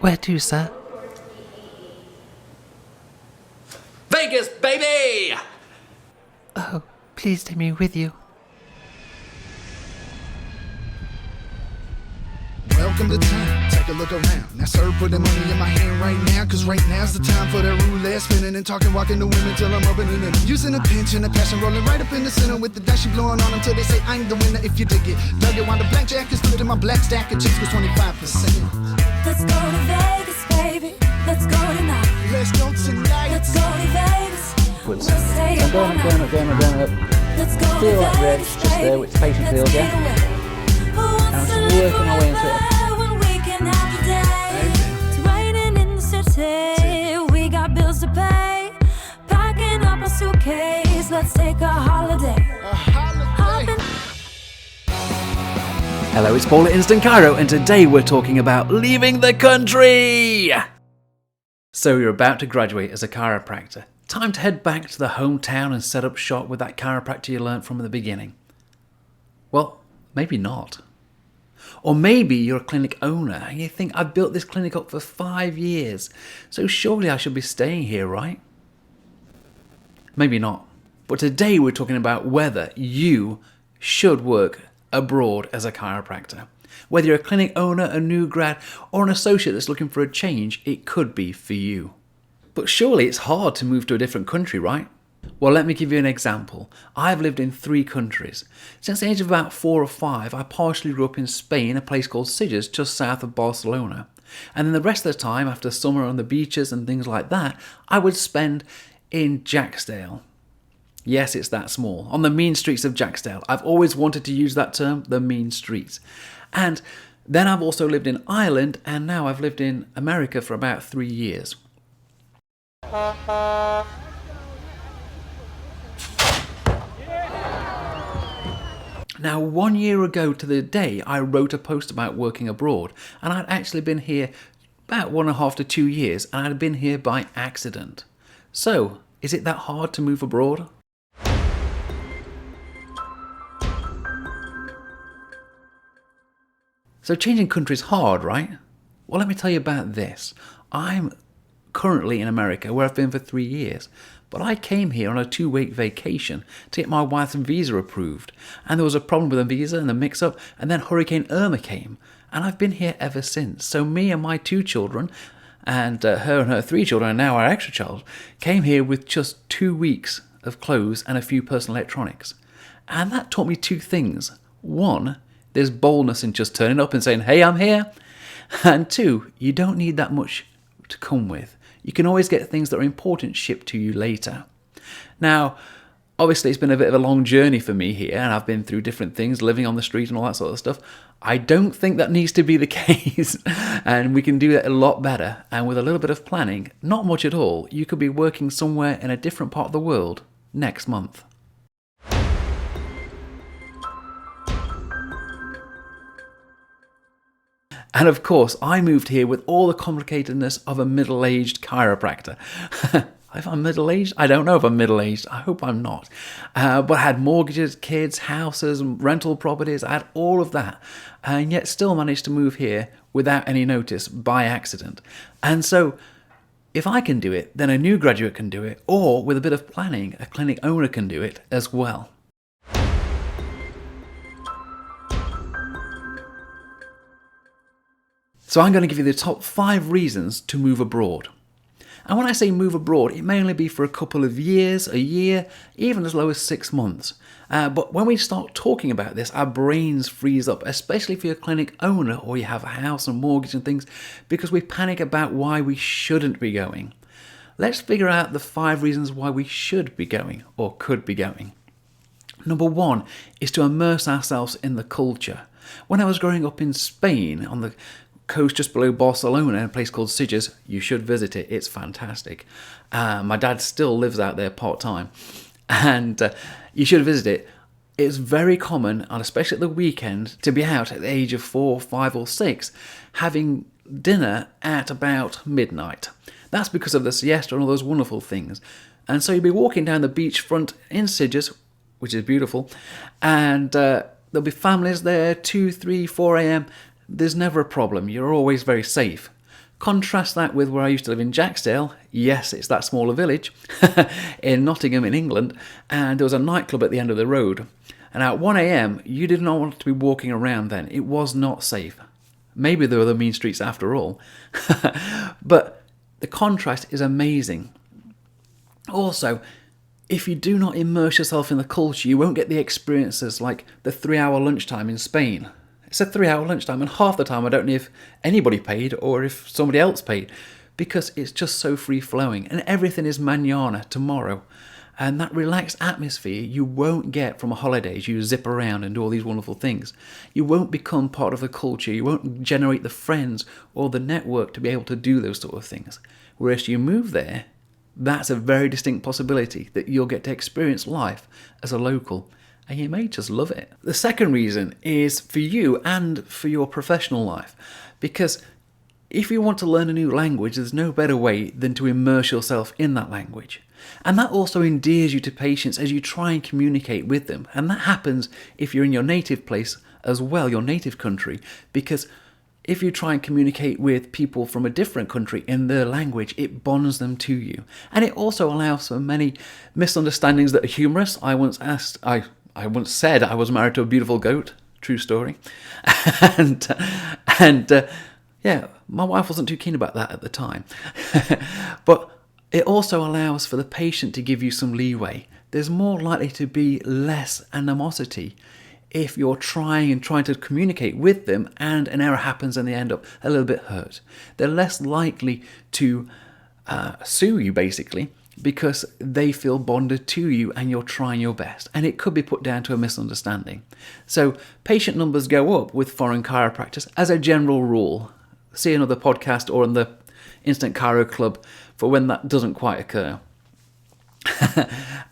Where to, sir? Vegas, baby! Oh, please take me with you. Welcome to town, take a look around. Now sir, put the money in my hand right now, cause right now's the time for that roulette spinning and talking, walking to women till I'm up and in it. Using a pinch and a passion, rolling right up in the center with the dash blowing on them till they say I'm the winner if you dig it. Dug it while the blackjack is flipped in my black stack of chicks was 25%. Let's go to Vegas, baby. Let's go tonight. Let's go tonight. Let's go to Vegas. We'll stay up all night. Let's go to Feel that Vegas, ridge just there, which the patient feels, yeah? And I'm just working my way into it. When weekend after day, it's raining in the city. We got bills to pay. Packing up a suitcase. Let's take a holiday. Hello, it's Paul at InstantChiro, and today we're talking about leaving the country! So you're about to graduate as a chiropractor. Time to head back to the hometown and set up shop with that chiropractor you learnt from the beginning. Well, maybe not. Or maybe you're a clinic owner and you think, I've built this clinic up for 5 years, so surely I should be staying here, right? Maybe not. But today we're talking about whether you should work abroad as a chiropractor. Whether you're a clinic owner, a new grad, or an associate that's looking for a change, it could be for you. But surely it's hard to move to a different country, right? Well, let me give you an example. I've lived in 3 countries. Since the age of about 4 or 5, I partially grew up in Spain, a place called Sitges, just south of Barcelona. And then the rest of the time, after summer on the beaches and things like that, I would spend in Jacksdale. Yes, it's that small. On the mean streets of Jacksdale. I've always wanted to use that term, the mean streets. And then I've also lived in Ireland, and now I've lived in America for about 3 years. Now, 1 year ago to the day, I wrote a post about working abroad, and I'd actually been here about 1.5 to 2 years, and I'd been here by accident. So, is it that hard to move abroad? So changing country's hard, right? Well, let me tell you about this. I'm currently in America, where I've been for 3 years. But I came here on a 2-week vacation to get my wife's visa approved. And there was a problem with the visa and the mix-up, and then Hurricane Irma came. And I've been here ever since. So me and my 2 children, and her 3 children, and now our extra child, came here with just 2 weeks of clothes and a few personal electronics. And that taught me 2 things. 1, there's boldness in just turning up and saying, hey, I'm here. And 2, you don't need that much to come with. You can always get things that are important shipped to you later. Now, obviously it's been a bit of a long journey for me here, and I've been through different things, living on the street and all that sort of stuff. I don't think that needs to be the case, and we can do that a lot better. And with a little bit of planning, not much at all, you could be working somewhere in a different part of the world next month. And of course, I moved here with all the complicatedness of a middle-aged chiropractor. If I'm middle-aged? I don't know if I'm middle-aged. I hope I'm not. But I had mortgages, kids, houses, rental properties. I had all of that. And yet still managed to move here without any notice by accident. And so if I can do it, then a new graduate can do it. Or with a bit of planning, a clinic owner can do it as well. So I'm going to give you the top 5 reasons to move abroad. And when I say move abroad, it may only be for a couple of years, a year, even as low as 6 months. But when we start talking about this, our brains freeze up, especially if you're a clinic owner or you have a house and mortgage and things, because we panic about why we shouldn't be going. Let's figure out the 5 reasons why we should be going or could be going. Number 1 is to immerse ourselves in the culture. When I was growing up in Spain, on the coast just below Barcelona, in a place called Sitges, you should visit it. It's fantastic. My dad still lives out there part-time, and you should visit it. It's very common, and especially at the weekend, to be out at the age of 4, 5 or 6 having dinner at about midnight. That's because of the siesta and all those wonderful things. And so you'll be walking down the beachfront in Sitges, which is beautiful, and there'll be families there, 2, 3, 4 a.m. There's never a problem. You're always very safe. Contrast that with where I used to live in Jacksdale. Yes, it's that smaller village in Nottingham in England, and there was a nightclub at the end of the road. And at 1 a.m, you did not want to be walking around then. It was not safe. Maybe there were the mean streets after all. But the contrast is amazing. Also, if you do not immerse yourself in the culture, you won't get the experiences like the 3-hour lunchtime in Spain. It's a 3-hour lunchtime, and half the time I don't know if anybody paid or if somebody else paid, because it's just so free-flowing, and everything is mañana, tomorrow. And that relaxed atmosphere you won't get from a holiday as you zip around and do all these wonderful things. You won't become part of the culture, you won't generate the friends or the network to be able to do those sort of things. Whereas you move there, that's a very distinct possibility that you'll get to experience life as a local, and you may just love it. The second reason is for you and for your professional life, because if you want to learn a new language, there's no better way than to immerse yourself in that language. And that also endears you to patients as you try and communicate with them. And that happens if you're in your native place as well, your native country, because if you try and communicate with people from a different country in their language, it bonds them to you. And it also allows for many misunderstandings that are humorous. I once said I was married to a beautiful goat. True story. Yeah, my wife wasn't too keen about that at the time. But it also allows for the patient to give you some leeway. There's more likely to be less animosity if you're trying to communicate with them and an error happens and they end up a little bit hurt. They're less likely to sue you, basically, because they feel bonded to you and you're trying your best. And it could be put down to a misunderstanding. So patient numbers go up with foreign chiropractors as a general rule. See another podcast or in the InstantChiro Club for when that doesn't quite occur.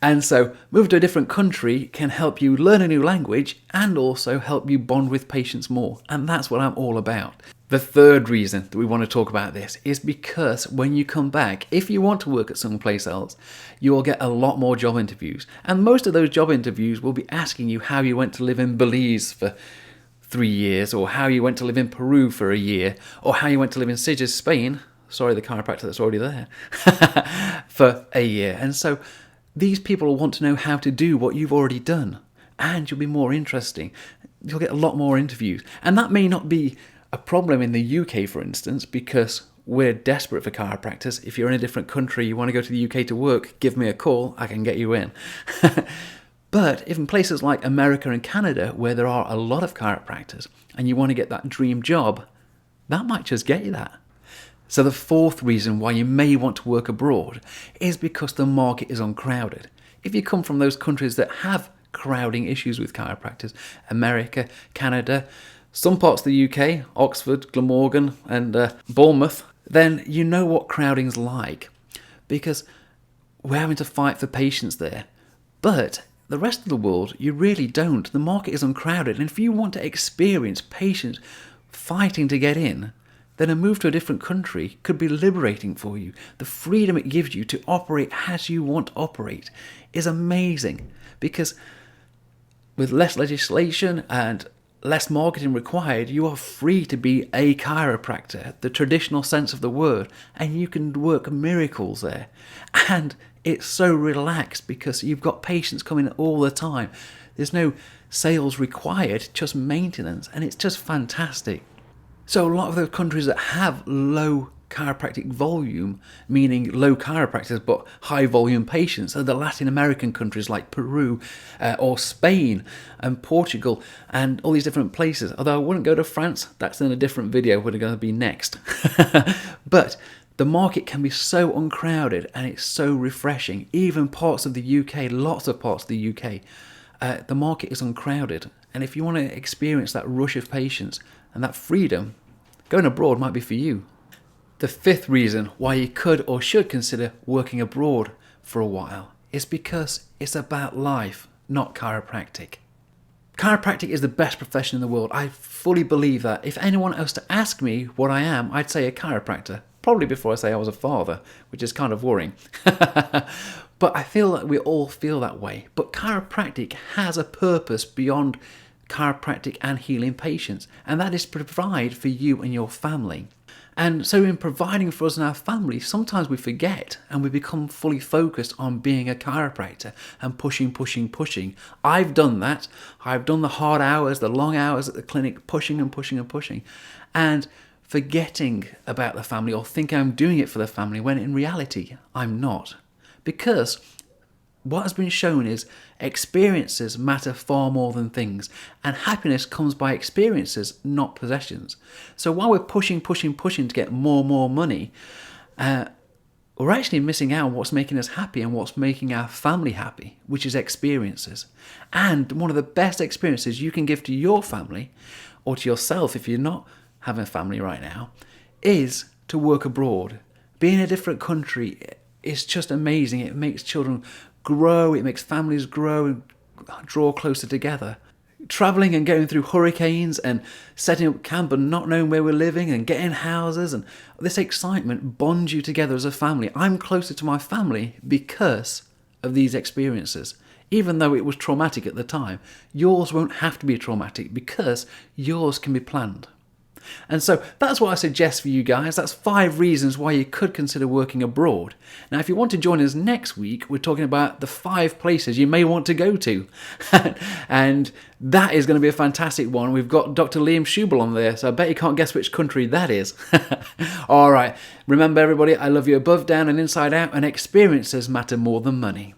And so moving to a different country can help you learn a new language and also help you bond with patients more. And that's what I'm all about. The third reason that we want to talk about this is because when you come back, if you want to work at someplace else, you will get a lot more job interviews. And most of those job interviews will be asking you how you went to live in Belize for 3 years, or how you went to live in Peru for a year, or how you went to live in Sitges, Spain. Sorry, the chiropractor that's already there. For a year. And so these people will want to know how to do what you've already done. And you'll be more interesting. You'll get a lot more interviews. And that may not be a problem in the UK, for instance, because we're desperate for chiropractors. If you're in a different country, you want to go to the UK to work, give me a call, I can get you in. But if in places like America and Canada, where there are a lot of chiropractors, and you want to get that dream job, that might just get you that. So the fourth reason why you may want to work abroad is because the market is uncrowded. If you come from those countries that have crowding issues with chiropractors, America, Canada, some parts of the UK, Oxford, Glamorgan and Bournemouth, then you know what crowding's like, because we're having to fight for patients there. But the rest of the world, you really don't. The market is uncrowded, and if you want to experience patients fighting to get in, then a move to a different country could be liberating for you. The freedom it gives you to operate as you want to operate is amazing, because with less legislation and less marketing required, you are free to be a chiropractor, the traditional sense of the word, and you can work miracles there. And it's so relaxed because you've got patients coming all the time. There's no sales required, just maintenance, and it's just fantastic. So a lot of those countries that have low chiropractic volume, meaning low chiropractors but high volume patients, are the Latin American countries like Peru or Spain and Portugal and all these different places. Although I wouldn't go to France, that's in a different video, we're going to be next. But the market can be so uncrowded and it's so refreshing. Even parts of the UK, lots of parts of the UK, the market is uncrowded. And if you want to experience that rush of patients and that freedom, going abroad might be for you. The fifth reason why you could or should consider working abroad for a while is because it's about life, not chiropractic. Chiropractic is the best profession in the world. I fully believe that. If anyone else to ask me what I am, I'd say a chiropractor. Probably before I say I was a father, which is kind of worrying. But I feel that we all feel that way. But chiropractic has a purpose beyond chiropractic and healing patients, and that is to provide for you and your family. And so in providing for us and our family, sometimes we forget and we become fully focused on being a chiropractor and pushing. I've done that. I've done the hard hours, the long hours at the clinic, pushing and forgetting about the family, or think I'm doing it for the family when in reality I'm not. Because what has been shown is experiences matter far more than things, and happiness comes by experiences, not possessions. So while we're pushing to get more money, we're actually missing out on what's making us happy and what's making our family happy, which is experiences. And one of the best experiences you can give to your family, or to yourself if you're not having a family right now, is to work abroad. Being in a different country is just amazing. It makes children grow, it makes families grow and draw closer together. Travelling and going through hurricanes and setting up camp and not knowing where we're living and getting houses, and this excitement bonds you together as a family. I'm closer to my family because of these experiences. Even though it was traumatic at the time, yours won't have to be traumatic because yours can be planned. And so that's what I suggest for you guys. That's 5 reasons why you could consider working abroad. Now, if you want to join us next week, we're talking about the 5 places you may want to go to. And that is going to be a fantastic one. We've got Dr. Liam Schubel on there, so I bet you can't guess which country that is. All right. Remember, everybody, I love you above, down, and inside out, and experiences matter more than money.